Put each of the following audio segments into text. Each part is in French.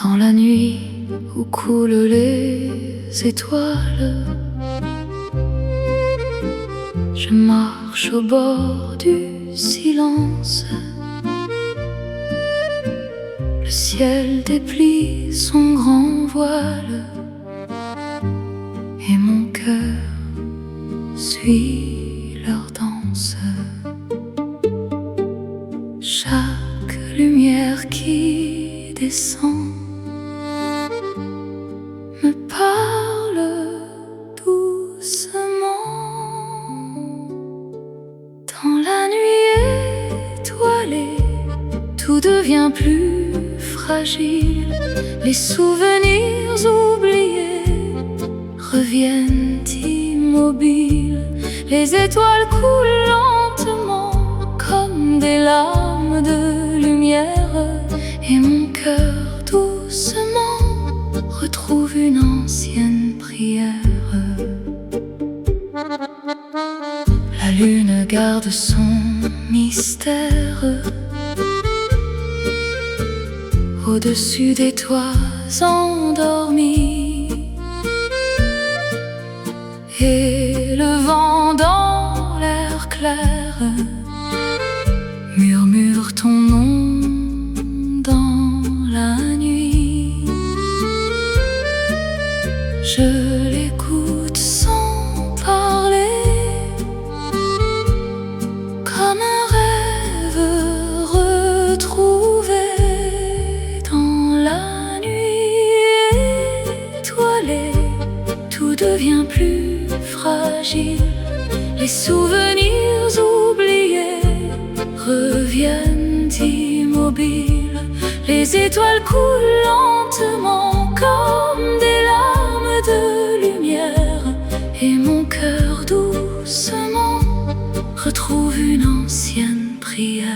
Dans la nuit où coulent les étoiles, je marche au bord du silence. Le ciel déplie son grand voile et mon cœur suit leur danse. Chaque lumière qui descend me parle doucement. Dans la nuit étoilée, tout devient plus fragile. Les souvenirs oubliés reviennent immobiles. Les étoiles coulent lentement comme des larmes de lumière, et mon cœur doucement retrouve une ancienne prière. La lune garde son mystère au-dessus des toits endormis, et le vent dans l'air clair murmure ton nom dans la nuit. Je l'écoute sans parler, comme un rêve retrouvé. Dans la nuit étoilée, tout devient plus fragile. Les souvenirs oubliés reviennent immobiles. Les étoiles coulent lentement comme des larmes de lumière, et mon cœur doucement retrouve une ancienne prière.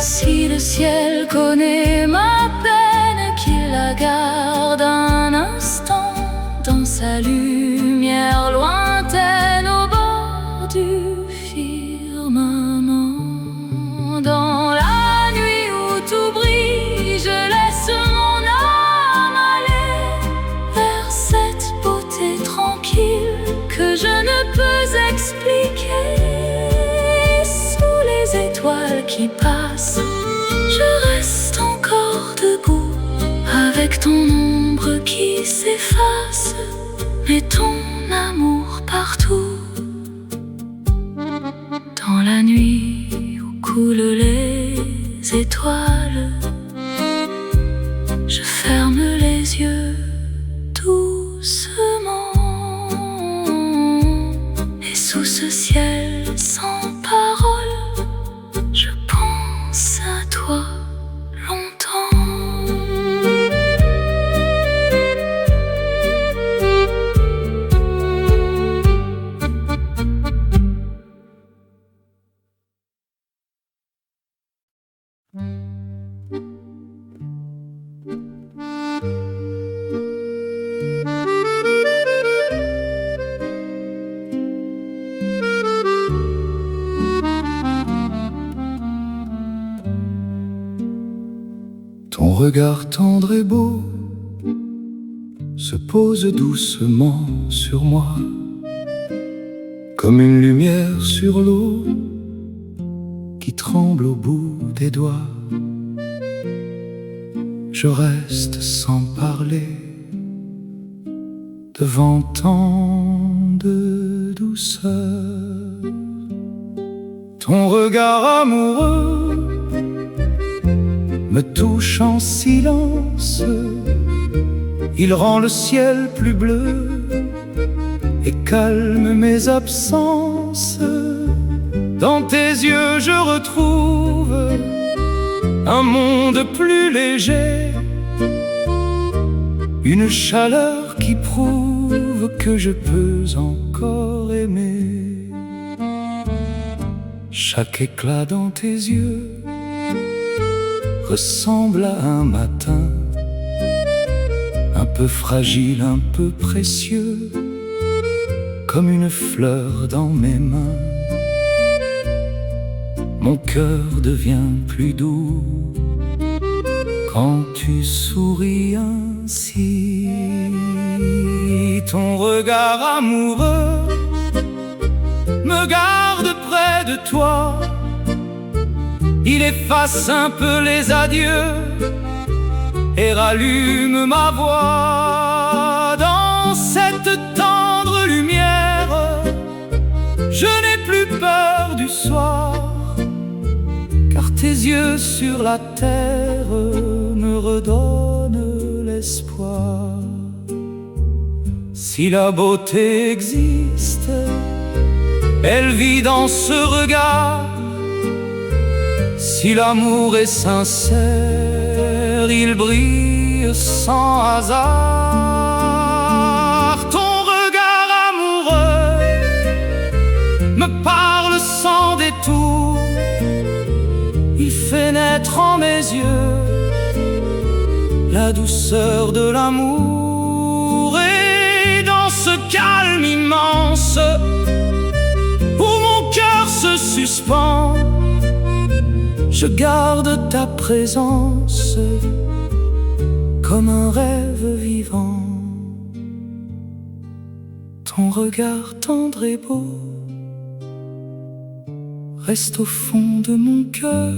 Si le ciel connaît ma peine, qu'il la garde un instant dans sa lumière lointaine au bord du firmament. Dans la nuit où tout brille, je laisse mon âme aller vers cette beauté tranquille que je ne peux expliquer. Sous les étoiles qui passent, je reste encore debout, avec ton ombre qui s'efface, mais ton amour partout. Dans la nuit où coulent les étoiles, je ferme les yeux doucement, et sous ce ciel sans parole, je pense à toi longtemps. Ton regard tendre et beau se pose doucement sur moi, comme une lumière sur l'eau qui tremble au bout des doigts. Je reste sans parler devant tant de douceur. Ton regard amoureux me touche en silence, il rend le ciel plus bleu et calme mes absences. Dans tes yeux je retrouve un monde plus léger, une chaleur qui prouve que je peux encore aimer. Chaque éclat dans tes yeux ressemble à un matin peu fragile, un peu précieux, comme une fleur dans mes mains. Mon cœur devient plus doux quand tu souris ainsi. Ton regard amoureux me garde près de toi. Il efface un peu les adieux et rallume ma voix. Dans cette tendre lumière, je n'ai plus peur du soir, car tes yeux sur la terre me redonnent l'espoir. Si la beauté existe, elle vit dans ce regard. Si l'amour est sincère, il brille sans hasard. Ton regard amoureux me parle sans détour. Il fait naître en mes yeux la douceur de l'amour. Et dans ce calme immense où mon cœur se suspend, je garde ta présence comme un rêve vivant. Ton regard tendre et beau reste au fond de mon cœur,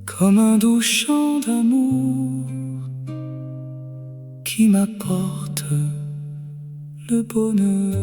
comme un doux chant d'amour qui m'apporte le bonheur.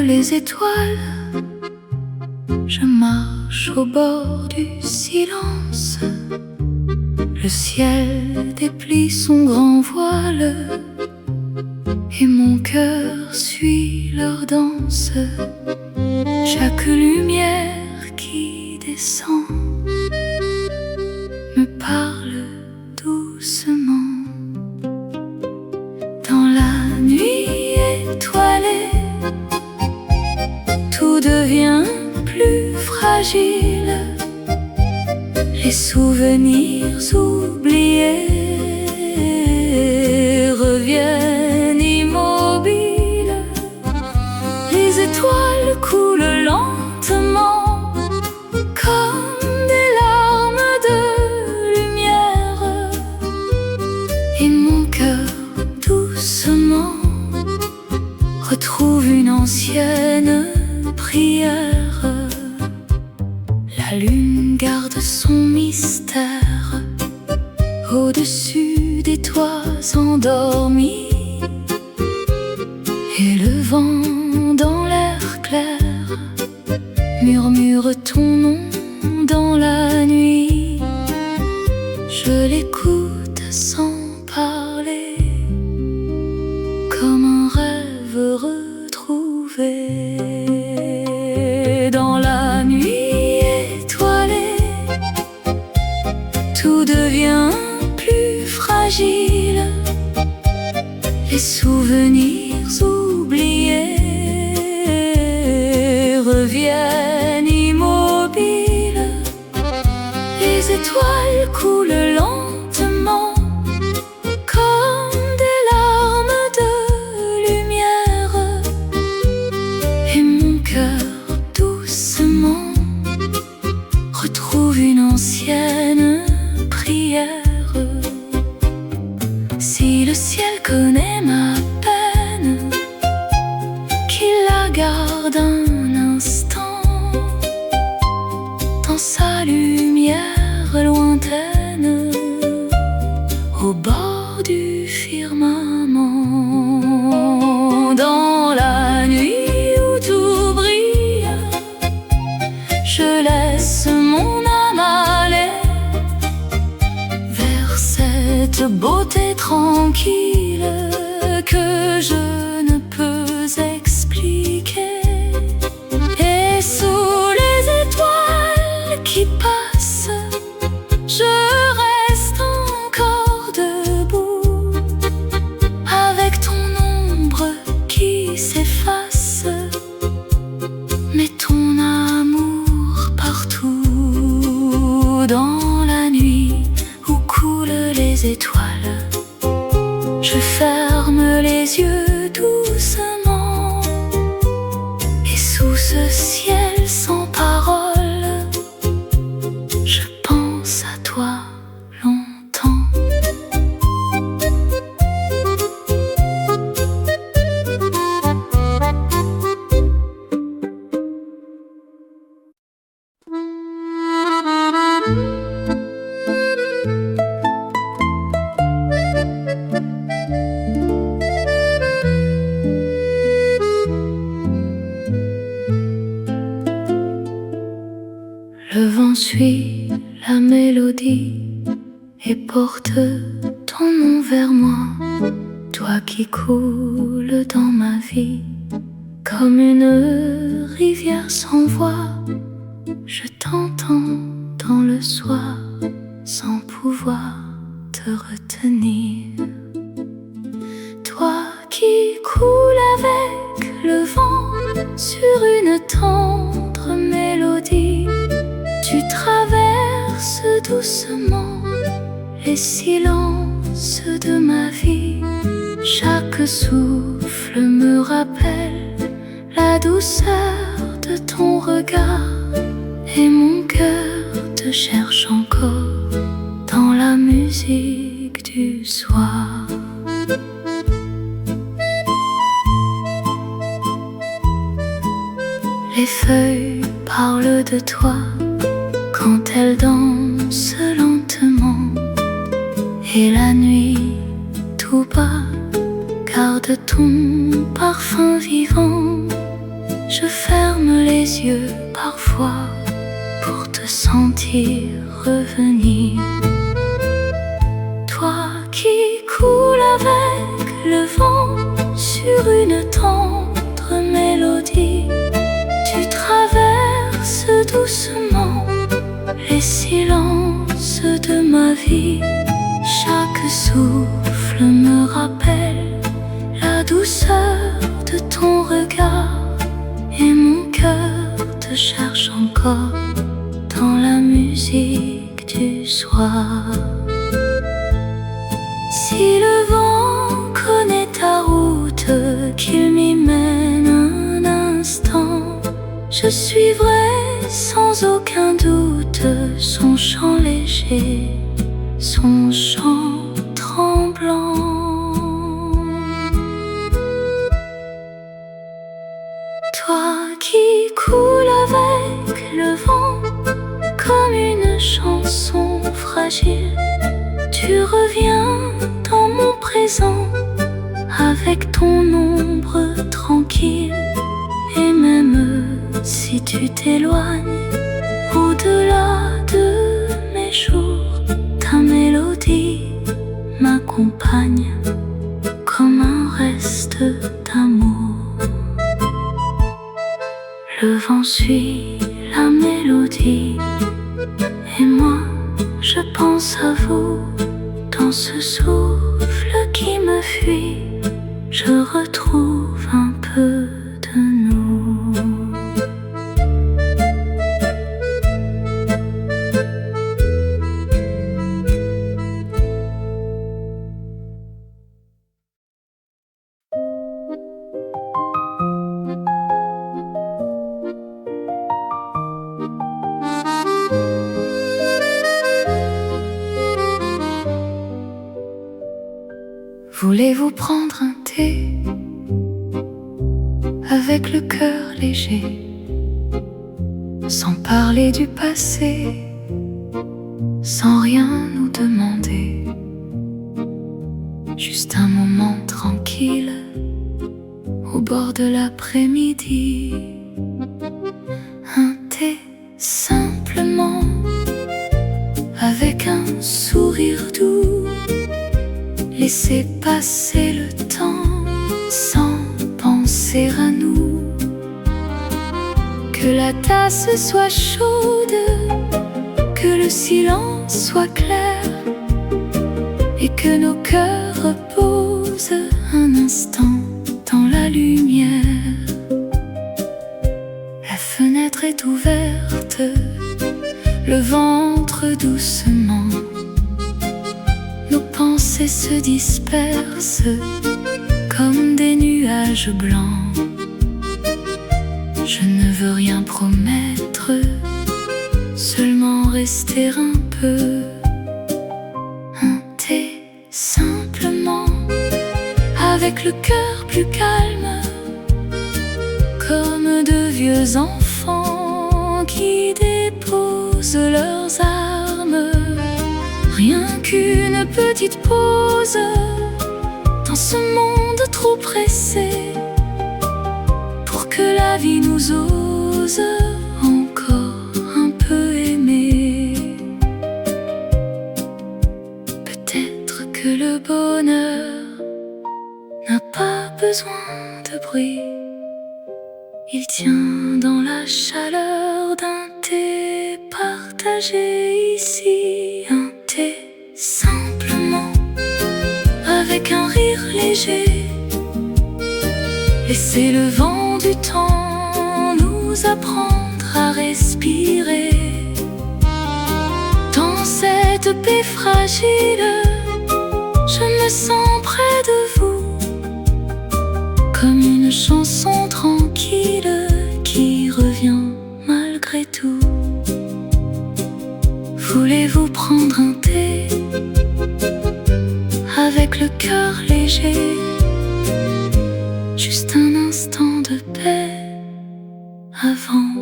Les étoiles, je marche au bord du silence. Le ciel déplie son grand voile et mon cœur suit leur danse. Chaque lumière qui descend me parle doucement. Dans la nuit étoilée, tout devient plus fragile. Les souvenirs oubliés reviennent immobiles. Les étoiles coulent lentement comme des larmes de lumière. Et mon cœur doucement retrouve une ancienne prière. La lune garde son mystère au-dessus des toits endormis, et le vent dans l'air clair murmure ton nom dans la nuit. Je l'écoute sans parler, comme un rêve retrouvé. Dans la nuit étoilée, tout devient plus fragile. Les souvenirs oubliés reviennent immobiles. Les étoiles coulent lentement comme des larmes de lumière. Et mon cœur doucement retrouve une ancienne prière. Si le ciel connaît ma peine, qu'il la garde un instant dans sa lumière lointaine, au bord du firmament. Dans la nuit où tout brille, je laisse mon âme aller de beauté tranquille que je ne peux expliquer. Et sous les étoiles qui passent, je reste encore debout, avec ton ombre qui s'efface, mais ton amour partout. Dans la nuit où coulent les étoiles, je ferme les yeux doucement, et sous ce ciel sans parole, je pense à toi longtemps. Le vent suit la mélodie et porte ton nom vers moi. Toi qui coules dans ma vie comme une rivière sans voix, je t'entends dans le soir sans pouvoir te retenir. Toi qui coules avec le vent sur une tendre mélodie, tu traverses doucement les silences de ma vie. Chaque souffle me rappelle la douceur de ton regard, et mon cœur te cherche encore dans la musique du soir. Les feuilles parlent de toi quand elles dansent lentement, et la nuit tout bas garde ton parfum vivant. Je ferme les yeux parfois pour te sentir revenir. Toi qui coules avec le vent sur une tendre mélodie, tu traverses doucement les silences de ma vie. Chaque souffle me rappelle la douceur de ton regard, et mon cœur te cherche encore dans la musique du soir. Si le vent connaît ta route, qu'il m'y mène un instant, je suivrai sans aucun doute son chant léger, son chant tremblant. Toi qui coules avec le vent comme une chanson fragile, tu reviens dans mon présent avec ton ombre tranquille. Et même si tu t'éloignes au-delà de mes jours, ta mélodie m'accompagne comme un reste d'amour. Le vent suit la mélodie, et moi je pense à vous. Dans ce souffle qui me fuit, je retrouve un peu de nous. Voulez-vous prendre un thé avec le cœur léger, sans parler du passé, sans rien nous demander, juste un moment tranquille au bord de l'après-midi. Un thé simplement, avec un sourire doux, laisser passer le temps sans penser à nous. Que la tasse soit chaude, que le silence soit clair, et que nos cœurs reposent un instant dans la lumière. La fenêtre est ouverte, le ventre doucement. Nos pensées se dispersent comme des nuages blancs. Je ne veux rien promettre, seulement rester un peu. Un thé simplement, avec le cœur plus calme, comme de vieux enfants qui déposent leurs armes. Rien qu'une petite pause dans ce monde trop pressé, pour que la vie nous ose encore un peu aimer. Peut-être que le bonheur n'a pas besoin de bruit. Il tient dans la chaleur d'un thé partagé ici. Un thé simplement, avec un rire léger. Laissez le vent du temps nous apprendre à respirer. Dans cette paix fragile, je me sens près de vous, comme une chanson tranquille qui revient malgré tout. Voulez-vous prendre un thé avec le cœur léger? Juste un instant de paix avant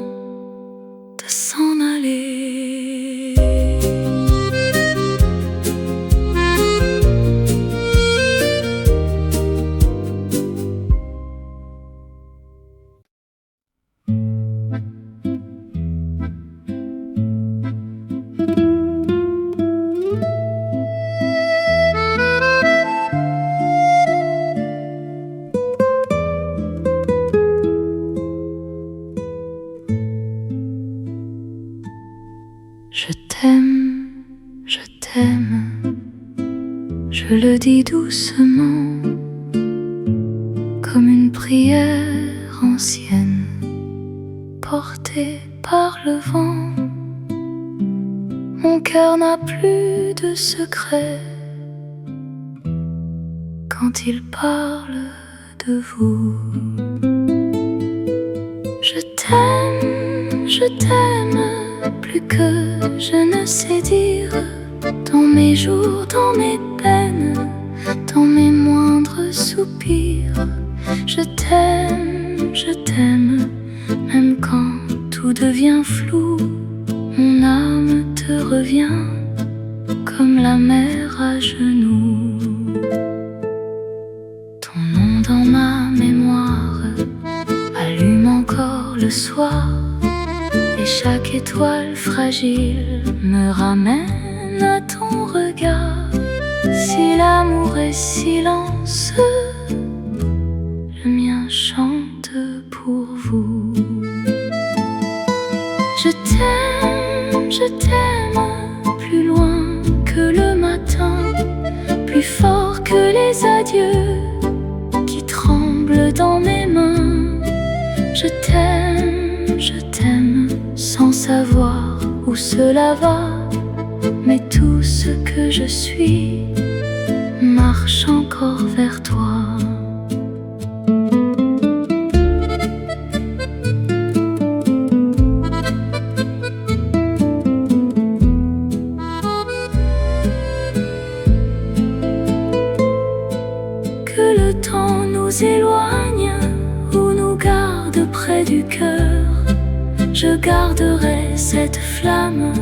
de s'en aller. Je t'aime, je le dis doucement, comme une prière ancienne, portée par le vent. Mon cœur n'a plus de secret quand il parle de vous. Je t'aime, plus que je ne sais dire. Dans mes jours, dans mes peines, dans mes moindres soupirs. Je t'aime, même quand tout devient flou. Mon âme te revient comme la mer à genoux. Ton nom dans ma mémoire allume encore le soir, et chaque étoile fragile me ramène à ton regard. Si l'amour est silence, le mien chante pour vous. Je t'aime, plus loin que le matin, plus fort que les adieux qui tremblent dans mes mains. Je t'aime, sans savoir où cela va, mais tout ce que je suis marche encore vers toi. Que le temps nous éloigne ou nous garde près du cœur, je garderai cette flamme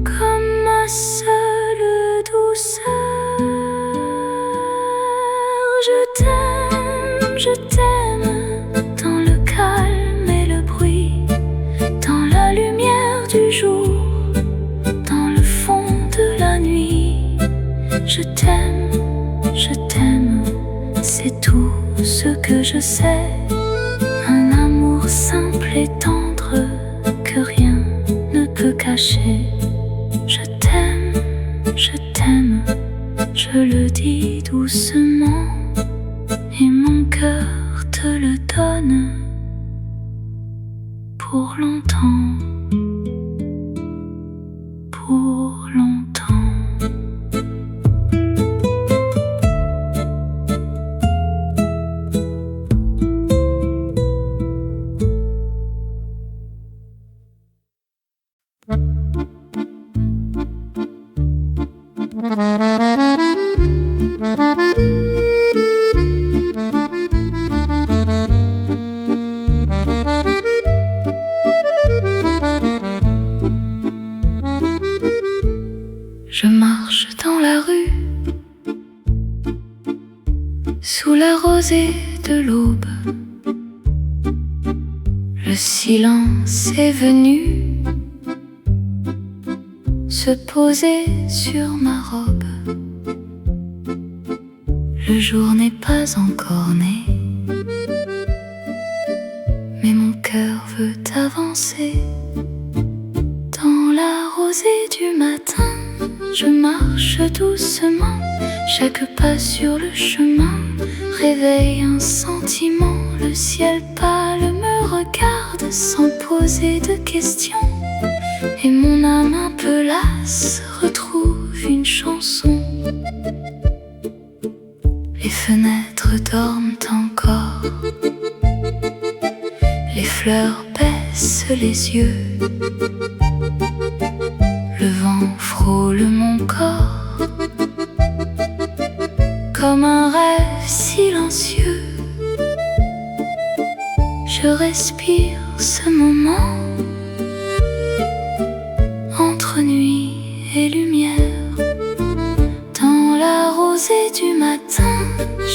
comme ma seule douceur. Je t'aime, dans le calme et le bruit, dans la lumière du jour, dans le fond de la nuit. Je t'aime que je sais, un amour simple et tendre que rien ne peut cacher. Je t'aime, je le dis doucement, et mon cœur te le donne pour longtemps, pour longtemps. Je marche dans la rue, sous la rosée de l'aube. Le silence est venu se poser sur ma robe. Le jour n'est pas encore né, mais mon cœur veut avancer. Dans la rosée du matin, je marche doucement, chaque pas sur le chemin réveille un sentiment. Le ciel pâle me regarde sans poser de questions, et mon âme un peu lasse retrouve une chanson. Les fenêtres dorment encore, les fleurs baissent les yeux, le vent frôle mon corps comme un rêve silencieux. Je respire ce moment entre nuit et lumière. Dans la rosée du matin,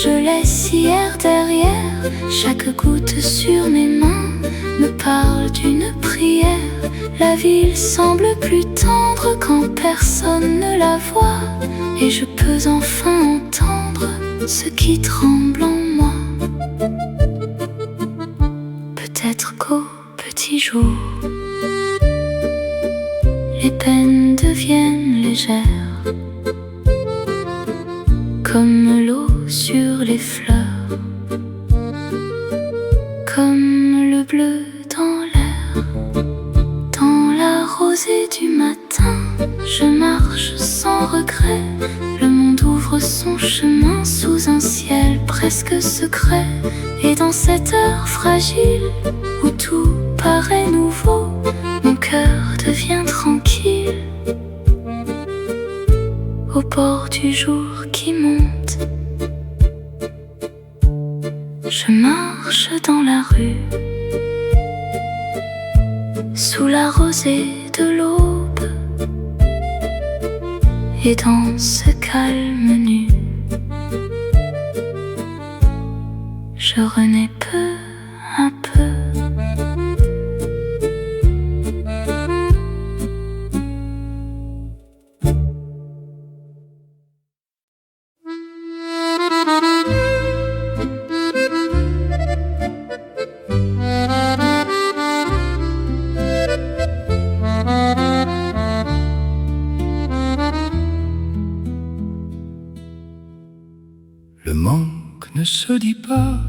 je laisse hier derrière. Chaque goutte sur mes mains me parle d'une prière. La ville semble plus tendre quand personne ne la voit, et je peux enfin entendre ce qui tremble en moi. Peut-être qu'au petit jour, les peines deviennent légères, comme l'eau sur les fleurs, comme le bleu dans l'air. Dans la rosée du matin, je marche sans regret. Le monde ouvre son chemin sous un ciel presque secret. Et dans cette heure fragile où tout paraît nouveau, mon cœur devient tranquille au bord du jour qui monte. Je marche dans la rue, sous la rosée de l'aube, et dans ce calme nu, je renais peu à peu. Le manque ne se dit pas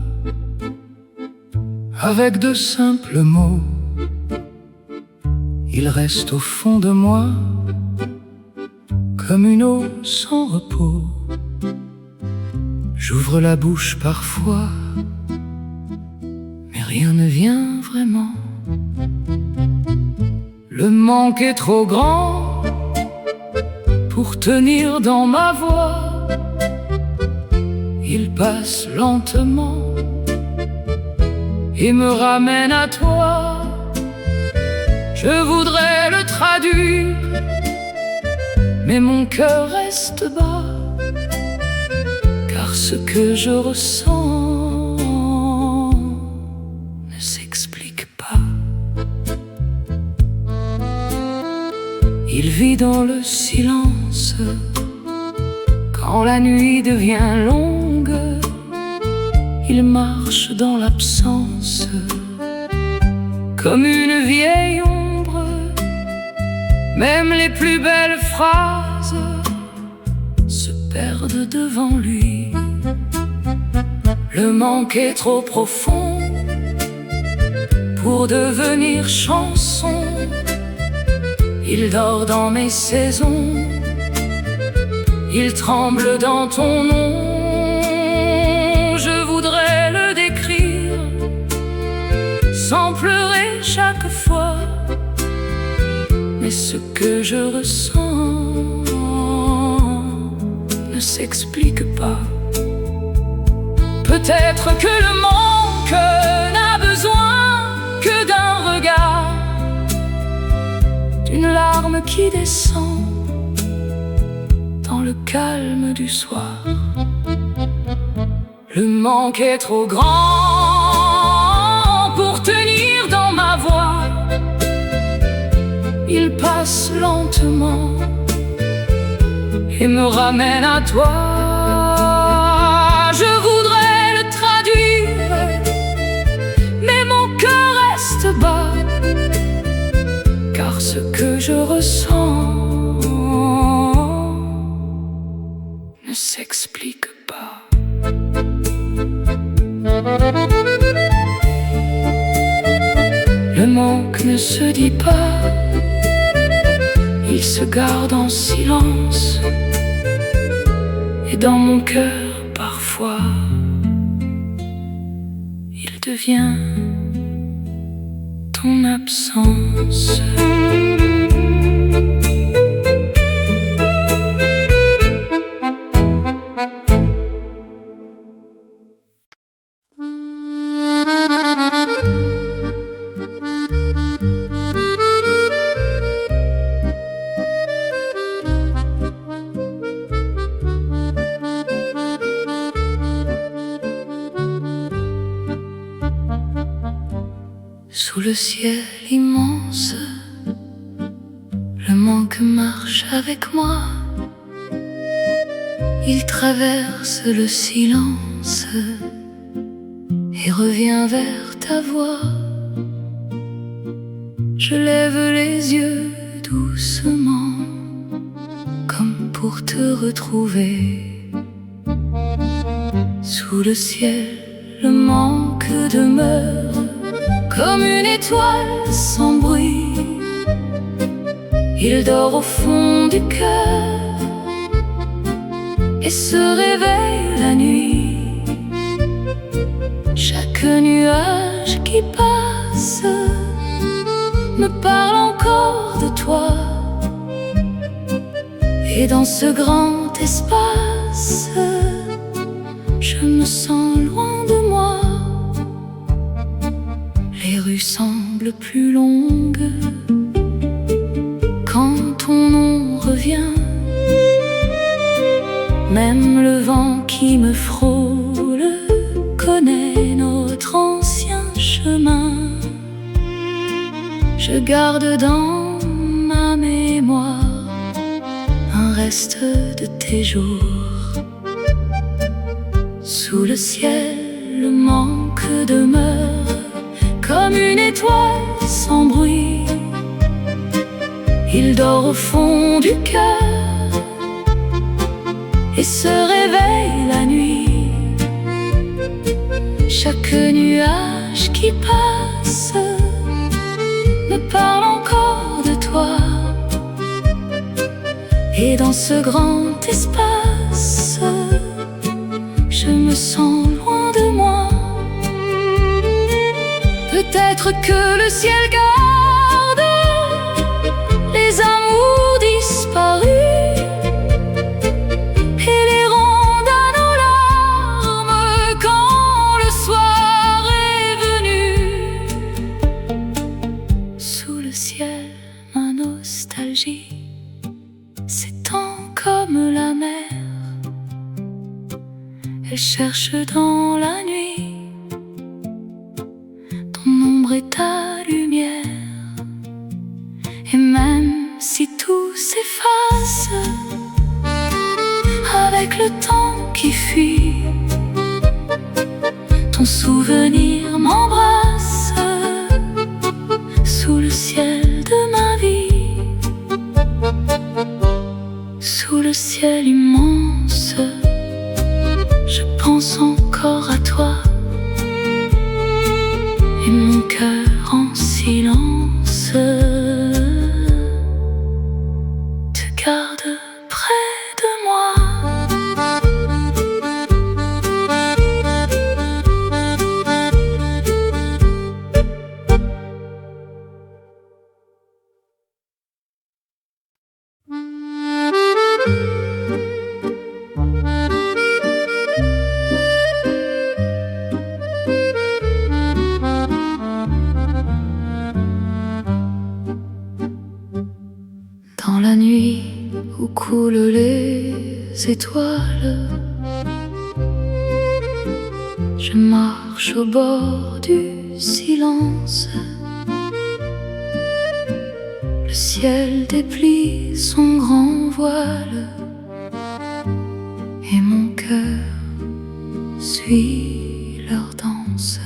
avec de simples mots. Il reste au fond de moi comme une eau sans repos. J'ouvre la bouche parfois, mais rien ne vient vraiment. Le manque est trop grand pour tenir dans ma voix. Il passe lentement et me ramène à toi. Je voudrais le traduire, mais mon cœur reste bas, car ce que je ressens ne s'explique pas. Il vit dans le silence quand la nuit devient longue. il marche dans l'absence, comme une vieille ombre. Même les plus belles phrases se perdent devant lui. Le manque est trop profond pour devenir chanson. Il dort dans mes saisons, il tremble dans ton nom. Je voudrais le décrire sans pleurer chaque fois, mais ce que je ressens ne s'explique pas. Peut-être que le manque n'a besoin que d'un regard, d'une larme qui descend dans le calme du soir. Le manque est trop grand pour tenir dans ma voix. Il passe lentement et me ramène à toi. Je voudrais le traduire, mais mon cœur reste bas, car ce que je ressens ne s'explique pas. Le manque ne se dit pas, il se garde en silence. Et dans mon cœur, parfois, il devient ton absence. Sous le ciel immense, le manque marche avec moi. Il traverse le silence et revient vers ta voix. Je lève les yeux doucement, comme pour te retrouver. Sous le ciel, le manque demeure comme une étoile sans bruit. Il dort au fond du cœur et se réveille la nuit. Chaque nuage qui passe me parle encore de toi. Et dans ce grand espace, je me sens loin de moi. Les rues semblent plus longues quand ton nom revient. Même le vent qui me frôle connaît notre ancien chemin. Je garde dans ma mémoire un reste de tes jours. Sous le ciel, le manque demeure comme une étoile sans bruit. Il dort au fond du cœur et se réveille la nuit. Chaque nuage qui passe me parle encore de toi. Et dans ce grand espace, je me sens loin de moi. Peut-être que le ciel garde les amours disparus et les ronde à nos larmes quand le soir est venu. Sous le ciel, ma nostalgie s'étend comme la mer. Elle cherche dans la nuit ton ombre et ta lumière. Et même si tout s'efface avec le temps qui fuit, ton souvenir m'embrasse sous le ciel de ma vie, sous le ciel immense. Je pense encore à toi et mon cœur en silence te garde près de moi. Dans la nuit où coulent les étoiles, je marche au bord du silence. Le ciel déplie son grand voile et mon cœur suit leur danse.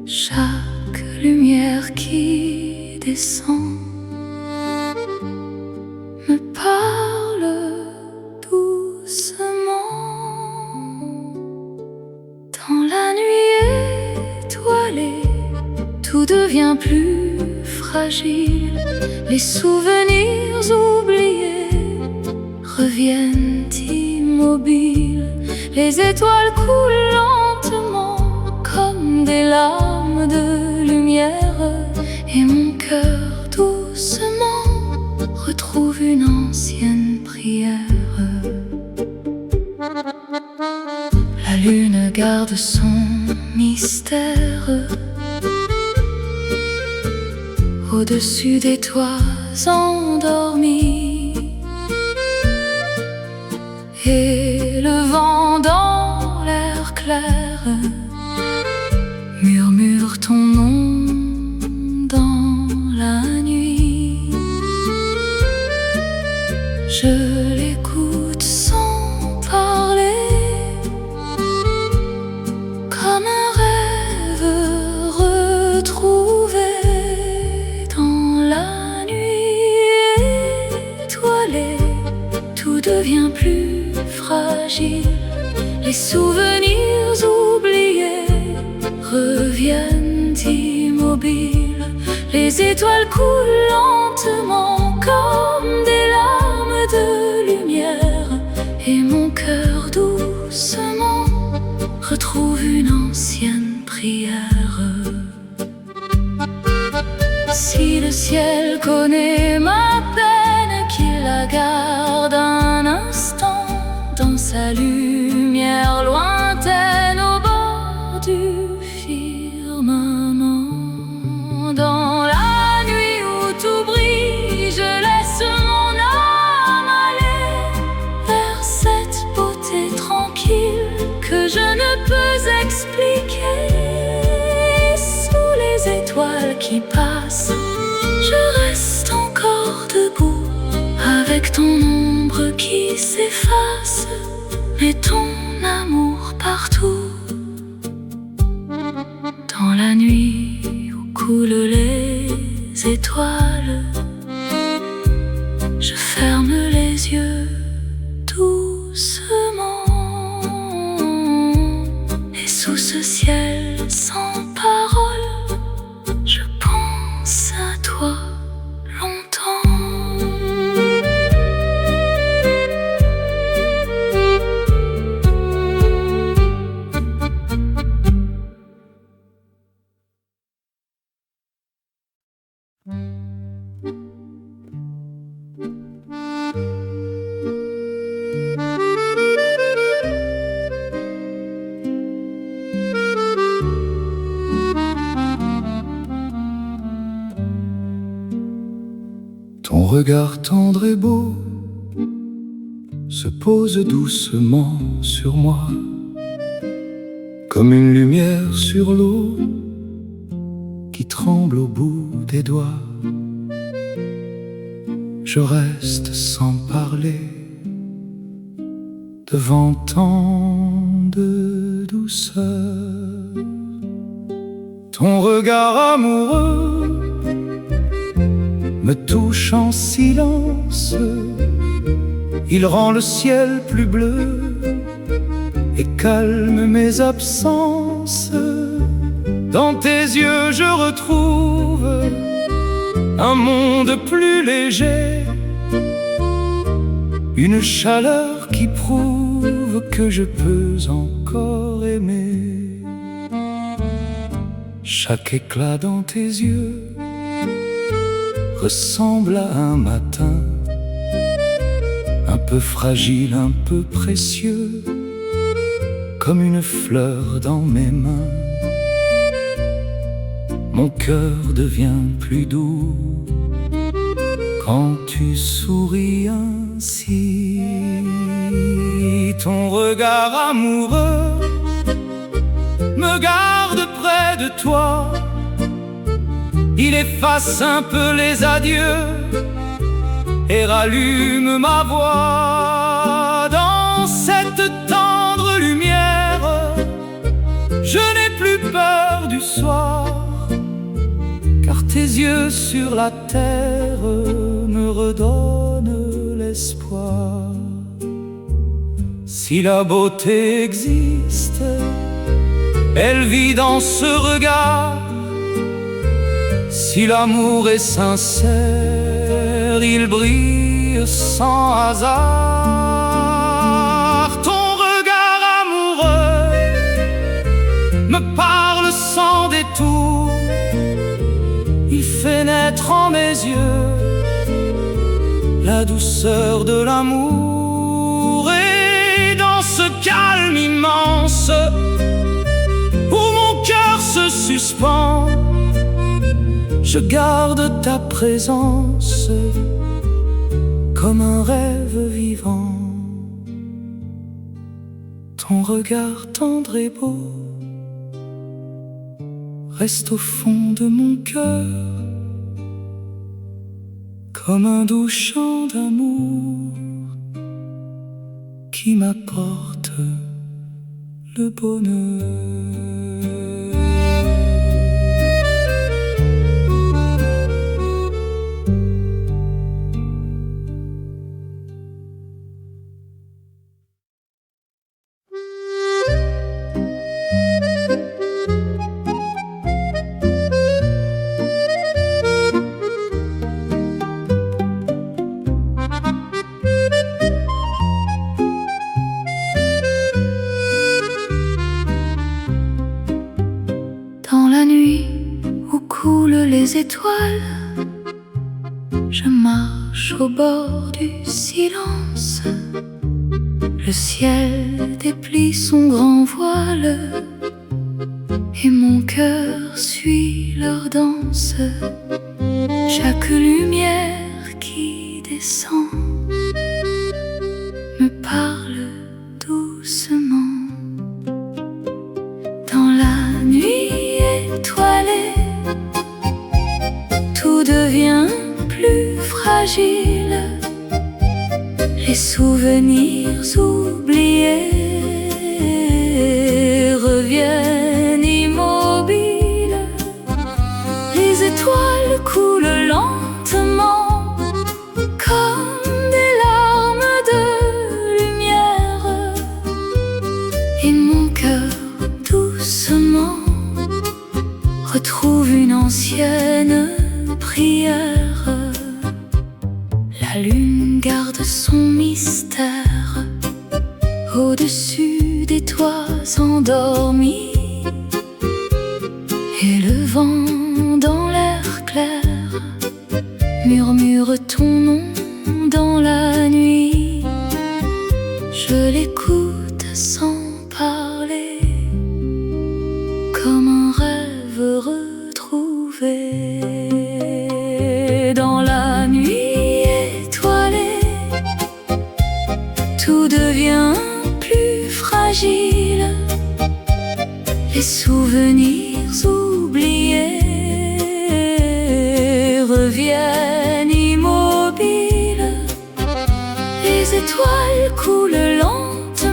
Chaque lumière qui descend me parle doucement. Dans la nuit étoilée, tout devient plus fragile. Les souvenirs oubliés reviennent immobiles. Les étoiles coulent lentement comme des larmes de lumière, et mon cœur doucement retrouve une ancienne prière. La lune garde son mystère au-dessus des toits endormis, et le vent dans l'air clair murmure ton nom dans la nuit. Je l'écoute sans parler, comme un rêve retrouvé. Dans la nuit étoilée, tout devient plus fragile. Les souvenirs oubliés reviennent immobiles. Les étoiles coulent lentement comme des larmes de lumière, et mon cœur doucement retrouve une ancienne prière. Si le ciel connaît ma peine, qu'il la garde un instant dans sa lumière lointaine au bord du firmament. Dans la nuit où tout brille, je laisse mon âme aller vers cette beauté tranquille que je ne peux expliquer. Sous les étoiles qui passent, je reste encore debout, avec ton ombre qui s'efface, mais ton amour partout. Dans la nuit où coulent les étoiles, je ferme les yeux doucement, et sous ce ciel sans parole, je pense à toi longtemps. Ton regard tendre et beau se pose doucement sur moi, comme une lumière sur l'eau qui tremble au bout des doigts. Je reste sans parler devant tant de douceur. Ton regard amoureux me touche en silence, il rend le ciel plus bleu et calme mes absences. Dans tes yeux je retrouve un monde plus léger, une chaleur qui prouve que je peux encore aimer. Chaque éclat dans tes yeux ressemble à un matin, un peu fragile, un peu précieux, comme une fleur dans mes mains. Mon cœur devient plus doux quand tu souris ainsi. Ton regard amoureux me garde près de toi, il efface un peu les adieux et rallume ma voix. Dans cette tendre lumière, je n'ai plus peur du soir, car tes yeux sur la terre me redonnent l'espoir. Si la beauté existe, elle vit dans ce regard. Si l'amour est sincère, il brille sans hasard. Ton regard amoureux me parle sans détour, il fait naître en mes yeux la douceur de l'amour. Et dans ce calme immense où mon cœur se suspend, je garde ta présence comme un rêve vivant. Ton regard tendre et beau reste au fond de mon cœur, comme un doux chant d'amour qui m'apporte le bonheur. Les étoiles, je marche au bord du silence. Le ciel déplie son grand voile et mon cœur suit leur danse. Chaque lumière qui descend me parle doucement. Dans la nuit étoilée, tout devient plus fragile, les souvenirs oubliés reviennent immobiles. Les étoiles coulent lentement comme des larmes de lumière, et mon cœur doucement retrouve une ancienne prière. La lune garde son mystère au-dessus des toits endormis, et le vent dans l'air clair murmure ton nom dans la nuit. Je l'écoute sans parler, comme un rêve retrouvé. Dans la nuit étoilée, tout devient plus fragile, les souvenirs oubliés reviennent immobiles. Les étoiles coulent lentement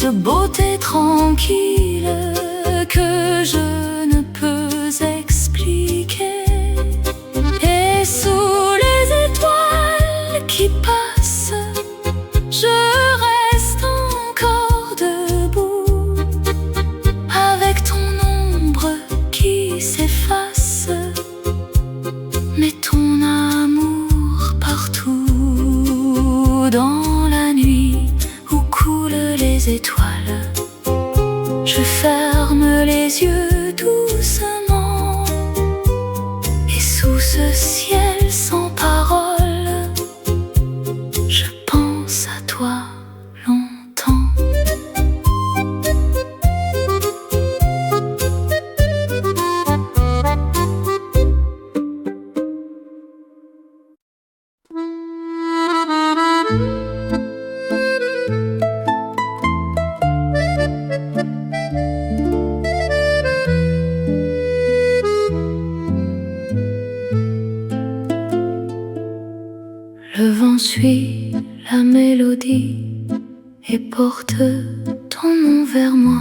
cette beauté tranquille que je ne peux expliquer. Et sous les étoiles qui passent, je reste encore debout, avec ton ombre qui s'efface, mais ton amour partout. Dans la nuit où coulent les étoiles, je ferme les yeux doucement, et sous ce ciel sans parole, je pense à toi longtemps. Le vent suit la mélodie et porte ton nom vers moi,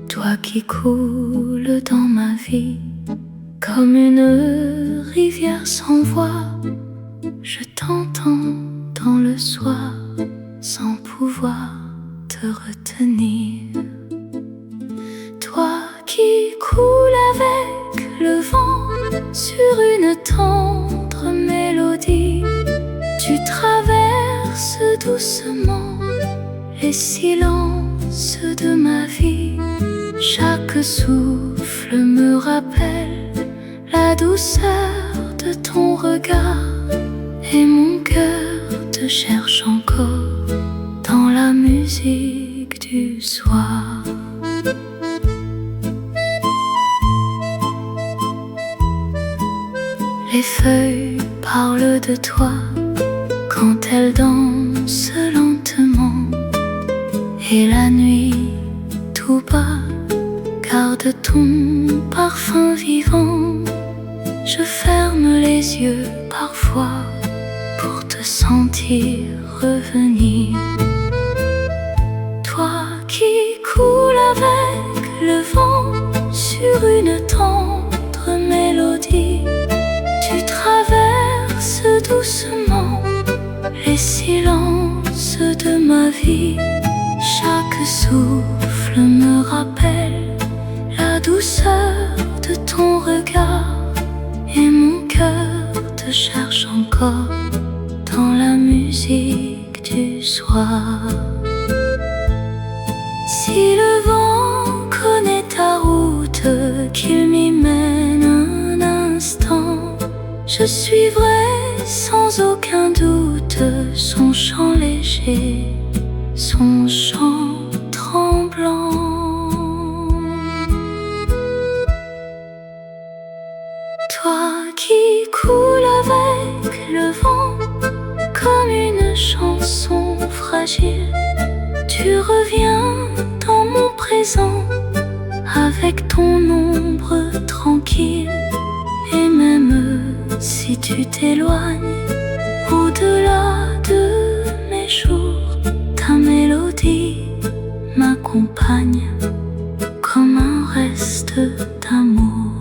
toi qui coules dans ma vie comme une rivière sans voix. Je t'entends dans le soir sans pouvoir te retenir. Toi qui coules avec le vent sur une tendre mélodie, tu traverses doucement les silences de ma vie. Chaque souffle me rappelle la douceur de ton regard, et mon cœur te cherche encore dans la musique du soir. Les feuilles parlent de toi quand elles dansent lentement, et la nuit tout bas garde ton parfum vivant. Je ferme les yeux parfois pour te sentir revenir. Toi qui coules avec le vent sur une tendre mélodie, tu traverses doucement les silences de ma vie. Chaque souffle me rappelle la douceur de ton regard, et mon cœur te cherche encore dans la musique du soir. Si le vent connaît ta route, qu'il m'y mène un instant, je suivrai sans aucun doute son chant léger, son chant tremblant. Toi qui coules avec le vent comme une chanson fragile, tu reviens dans mon présent avec ton ombre tranquille. Et même si tu t'éloignes au-delà de mes jours, ta mélodie m'accompagne comme un reste d'amour.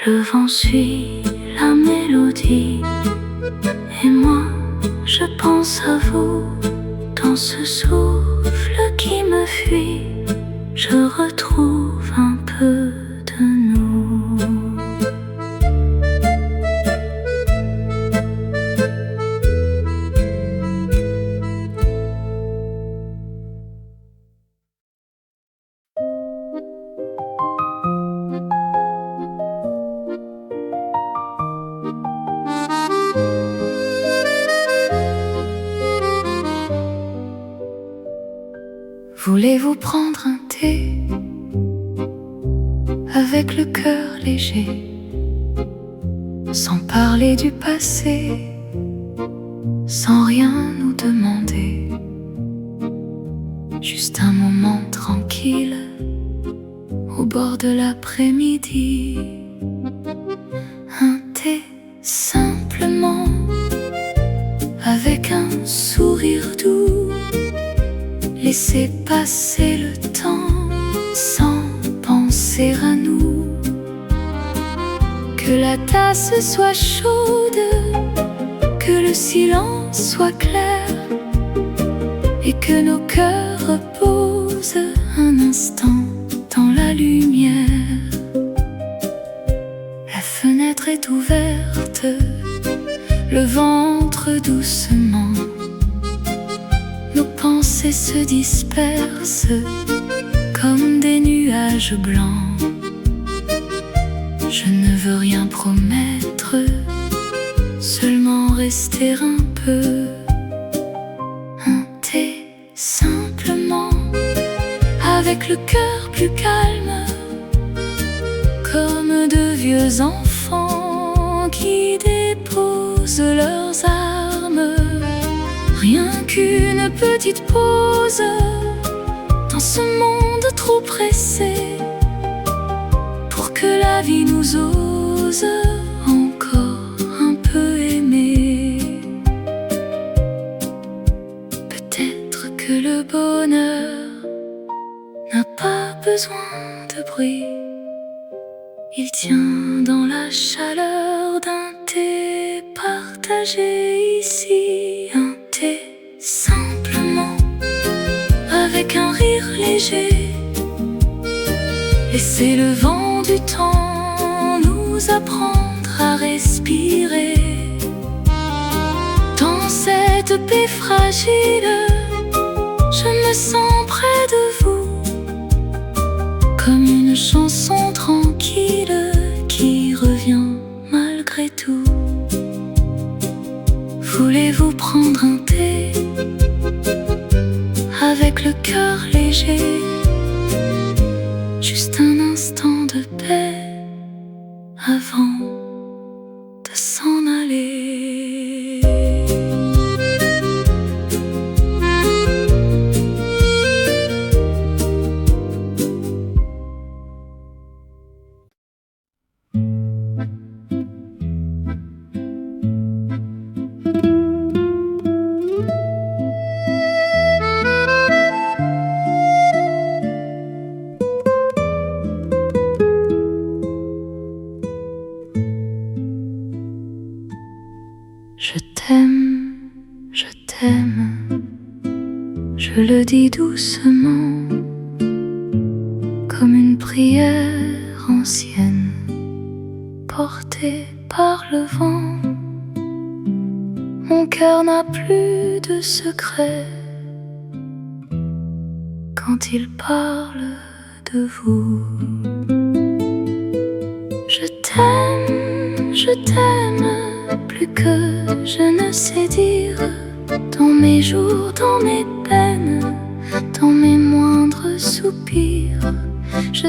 Le vent suit la mélodie, et moi je pense à vous. Dans ce souffle qui me fuit, je retrouve un peu de nous. Voulez-vous prendre un thé avec le cœur léger, sans parler du passé, sans rien nous demander, juste un moment tranquille au bord de l'après-midi. Un thé simplement, avec un sourire doux, laisser passer le temps sans penser à nous. Que la tasse soit chaude, que le silence soit clair, et que nos cœurs reposent un instant dans la lumière. La fenêtre est ouverte, le ventre doucement. Nos pensées se dispersent comme des nuages blancs. Je ne veux rien promettre, seulement rester un peu. Un thé simplement, avec le cœur plus calme, comme de vieux enfants qui déposent leurs armes. Rien qu'une petite pause dans ce monde trop pressé, pour que la vie nous ose encore un peu aimer. Peut-être que le bonheur n'a pas besoin de bruit. Il tient dans la chaleur d'un thé partagé ici. Un thé simplement, avec un rire léger. Laissez le vent du temps nous apprendre à respirer. Dans cette paix fragile, je me sens près de vous, comme une chanson tranquille qui revient malgré tout. Voulez-vous prendre un thé avec le cœur léger? Juste un instant de paix avant de s'en aller. Je t'aime, je t'aime, je le dis doucement, comme une prière ancienne, portée par le vent. Mon cœur n'a plus de secret quand il parle de vous. Je t'aime, plus que je ne sais dire. Dans mes jours, dans mes peines, dans mes moindres soupirs. Je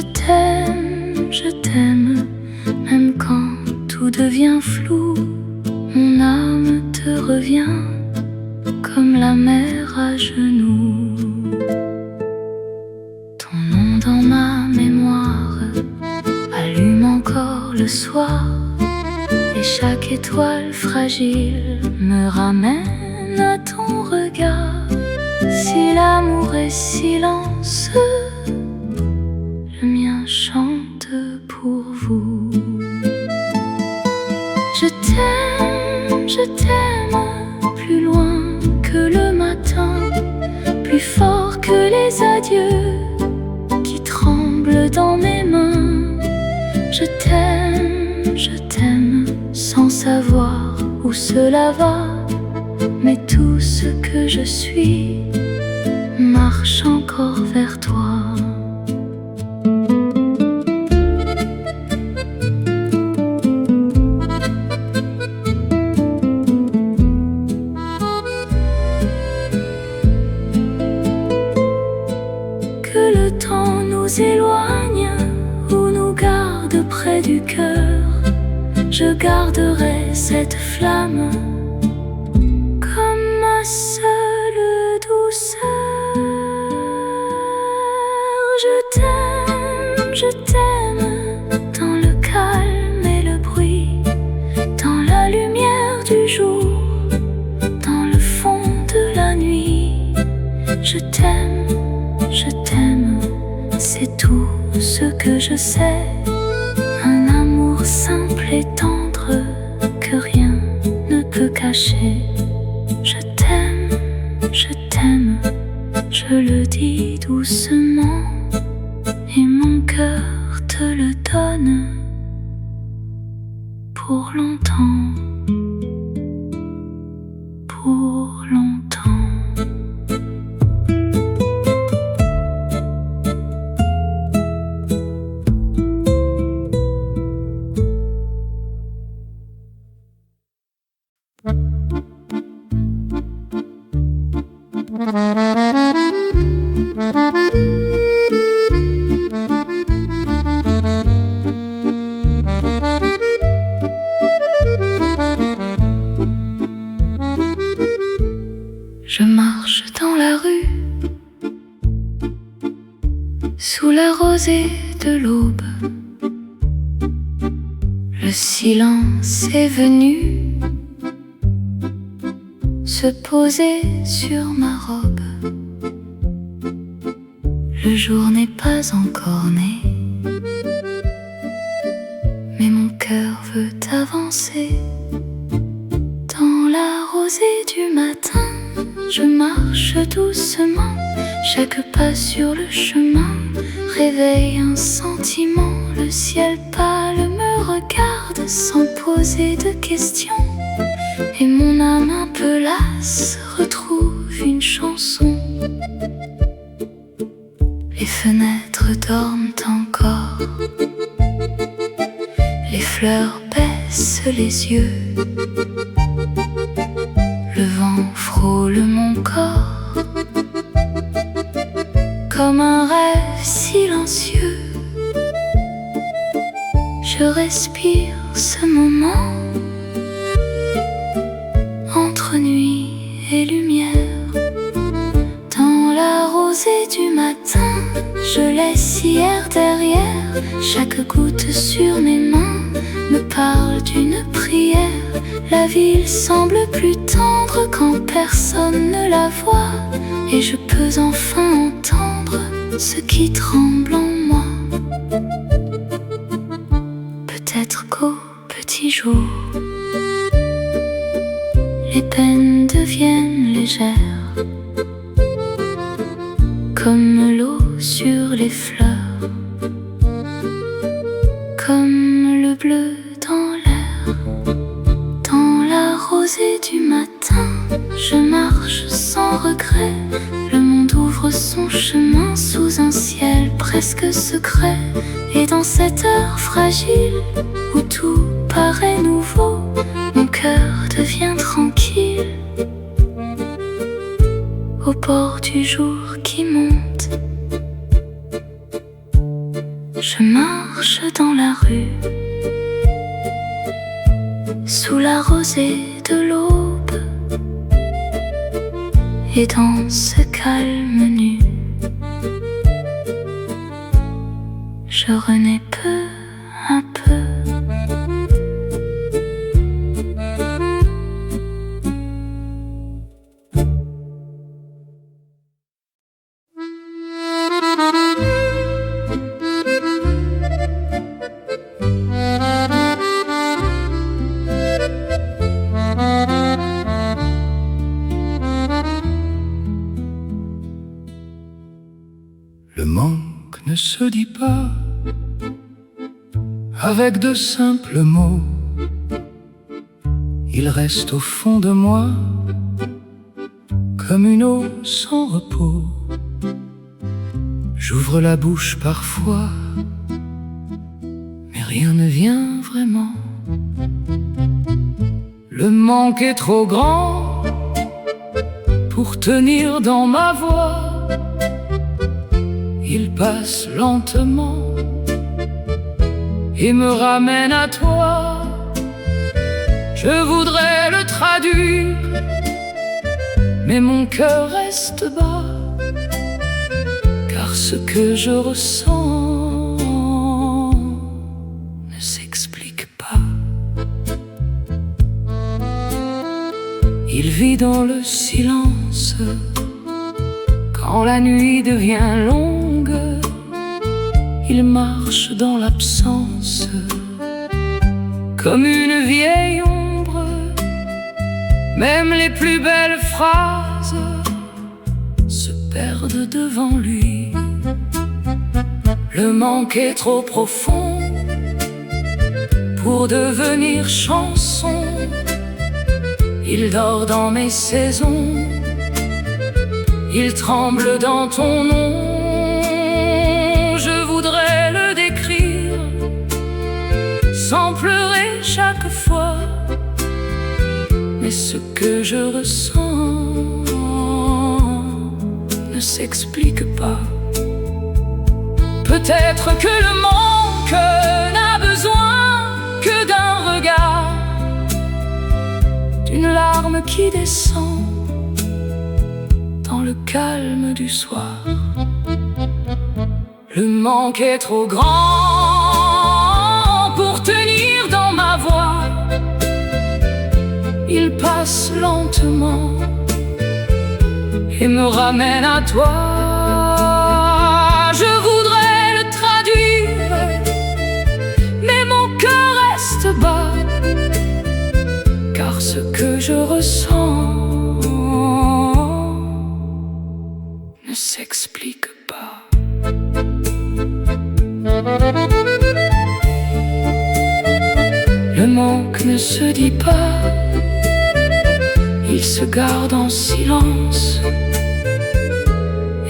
t'aime, même quand tout devient flou. Mon âme te revient comme la mer à genoux. Ton nom dans ma mémoire allume encore le soir, et chaque étoile fragile me ramène à ton regard. Si l'amour est silence, le mien chante pour vous. Je t'aime, plus loin que le matin, plus fort que les adieux qui tremblent dans mes mains. Je t'aime, sans savoir où cela va, mais tout ce que je suis marche encore vers toi. Que le temps nous éloigne ou nous garde près du cœur, je garderai cette flamme comme ma seule douceur. Je t'aime, dans le calme et le bruit, dans la lumière du jour, dans le fond de la nuit. Je t'aime et tendre que rien ne peut cacher. Je t'aime, je le dis doucement, et mon cœur te le donne pour longtemps, pour longtemps. Je marche dans la rue, sous la rosée de l'aube. Le silence est venu se poser sur ma robe. Le jour n'est pas encore né, mais mon cœur veut avancer. Dans la rosée du matin, je marche doucement, chaque pas sur le chemin réveille un sentiment. Le ciel pâle me regarde sans poser de questions, et mon âme un peu lasse retrouve une chanson. Les fenêtres dorment encore, les fleurs baissent les yeux, le vent frôle mon corps comme un rêve silencieux. Je respire ce moment entre nuit et lumière. Dans la rosée du matin, je laisse hier derrière. Chaque goutte sur mes mains me parle d'une prière. La ville semble plus tendre quand personne ne la voit, et je peux enfin entendre ce qui tremble en moi. Peut-être qu'au petit jour, les peines deviennent légères, comme l'eau sur les fleurs, comme le bleu dans l'air. Dans la rosée du matin, je marche sans regret. Le monde ouvre son chemin sous un ciel presque secret. Et dans cette heure fragile où tout paraît nouveau, mon cœur devient tranquille au bord du jour qui monte. Je marche dans la rue, sous la rosée de l'aube, et dans ce calme nu, je renais peu à peu. Le manque ne se dit pas avec de simples mots. Il reste au fond de moi comme une eau sans repos. J'ouvre la bouche parfois, mais rien ne vient vraiment. Le manque est trop grand pour tenir dans ma voix. Il passe lentement et me ramène à toi. Je voudrais le traduire, mais mon cœur reste bas, car ce que je ressens ne s'explique pas. Il vit dans le silence quand la nuit devient longue. Il marche dans l'absence comme une vieille ombre. Même les plus belles phrases se perdent devant lui. Le manque est trop profond pour devenir chanson. Il dort dans mes saisons, il tremble dans ton nom. Je voudrais le décrire sans pleurer chaque fois, mais ce que je ressens ne s'explique pas. Peut-être que le manque n'a besoin que d'un regard, d'une larme qui descend dans le calme du soir. Le manque est trop grand pour tenir dans ma voix. Il passe lentement et me ramène à toi. Je voudrais le traduire, mais mon cœur reste bas, car ce que je ressens ne s'explique pas. Le manque ne se dit pas, il se garde en silence.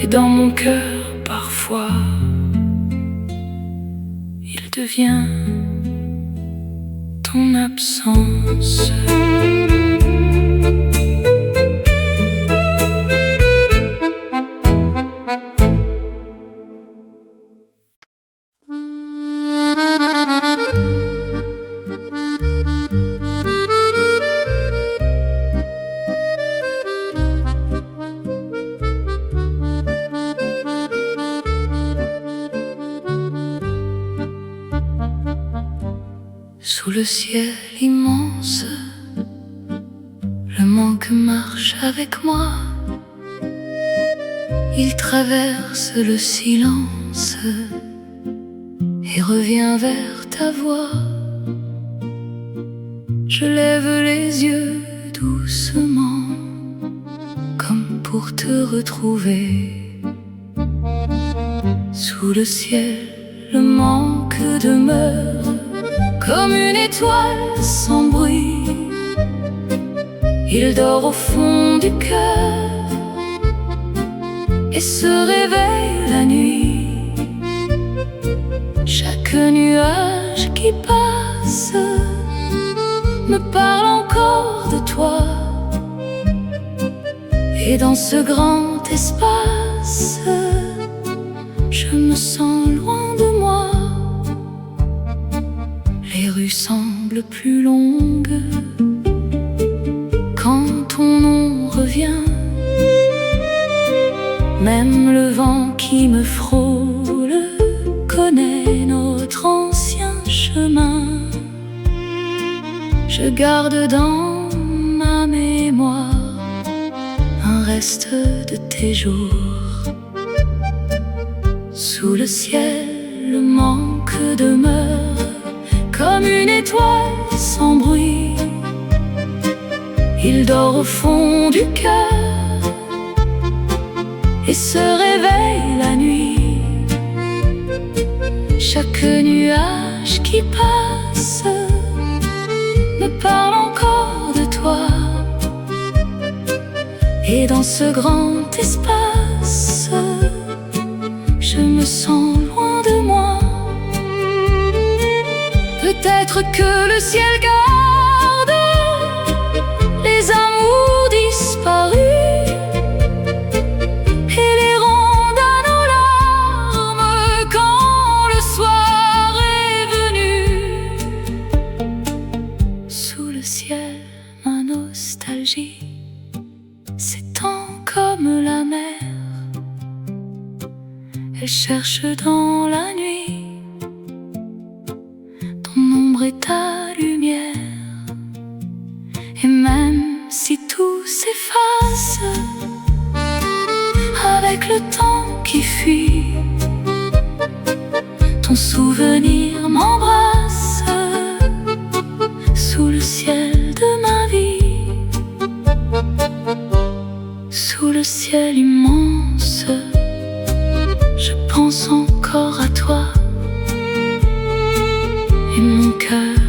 Et dans mon cœur, parfois, il devient ton absence. Sous le ciel immense, le manque marche avec moi. Il traverse le silence et revient vers ta voix. Je lève les yeux doucement, comme pour te retrouver. Sous le ciel, le manque demeure comme une étoile sans bruit. Il dort au fond du cœur et se réveille la nuit. Chaque nuage qui passe me parle encore de toi. Et dans ce grand espace, je me sens loin de moi. Les rues semblent plus longues quand ton nom revient. Même le vent qui me frôle connaît notre ancien chemin. Je garde dans ma mémoire un reste de tes jours. Sous le ciel, le manque demeure comme une étoile sans bruit. Il dort au fond du cœur et se réveille la nuit. Chaque nuage qui passe me parle encore de toi. Et dans ce grand espace, je me sens loin de moi. Peut-être que le ciel garde les amours disparus et les ronde à nos larmes quand le soir est venu. Sous le ciel, ma nostalgie s'étend comme la mer. Elle cherche dans la nuit et ta lumière. Et même si tout s'efface avec le temps qui fuit, ton souvenir m'embrasse sous le ciel de ma vie, sous le ciel immense, je pense encore à toi, et mon cœur